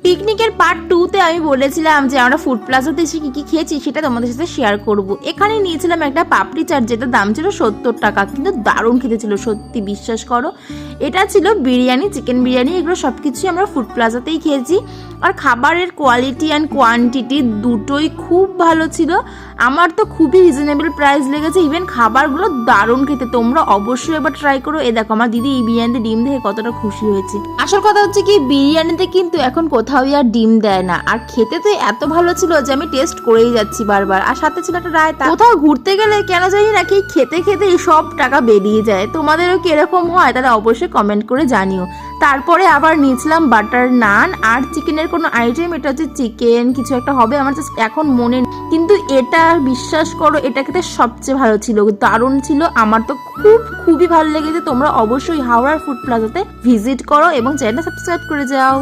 পিকনিকের পার্ট 2-তে আমি বলেছিলাম যে আমরা ফুড প্লাজাতে এসে কি কি খেয়েছি সেটা তোমাদের সাথে শেয়ার করব। এখানে নিয়েছিলাম একটা পাপড়ি চাট, যেটা দাম ছিল 70 টাকা, কিন্তু দারুণ খেতে ছিল, সত্যি বিশ্বাস করো। এটা ছিল বিরিয়ানি, চিকেন বিরিয়ানি, এগুলো সব কিছুই আমরা ফুড প্লাজাতেই খেয়েছি। আর খাবারের কোয়ালিটি অ্যান্ড কোয়ান্টিটি দুটোই খুব ভালো ছিল। আমার তো খুবই রিজনেবল প্রাইস লেগেছে, ইভেন খাবারগুলো দারুণ খেতে। তোমরা অবশ্যই এবার ট্রাই করো। এ দেখো আমার দিদি এই বিরিয়ানিতে ডিম দেখে কতটা খুশি হয়েছে। আসল কথা হচ্ছে কি, বিরিয়ানিতে কিন্তু এখন কোথাও আর ডিম দেয় না, আর খেতে তো এত ভালো ছিল যে আমি টেস্ট করেই যাচ্ছি বারবার। আর সাথে ছিল একটা রায়তা। কোথাও ঘুরতে গেলে কেন জানি না কি খেতে খেতে সব টাকা বেরিয়ে যায়। তোমাদেরও কি এরকম হয়? তাহলে অবশ্যই কমেন্ট করে জানিও। তারপরে আবার নিয়েছিলাম বাটার নান আর চিকেনের কোনো আইটেম, এটা হচ্ছে চিকেন কিছু একটা হবে, আমার জাস্ট এখন মনে নেই। কিন্তু এটা বিশ্বাস করো, এটা খেতে সবচেয়ে ভালো ছিল, দারুণ ছিল। আমার তো খুবই ভালো লেগেছে। তোমরা অবশ্যই হাওড়ার ফুড প্লাজাতে ভিজিট করো এবং চ্যানেলটা সাবস্ক্রাইব করে যাও।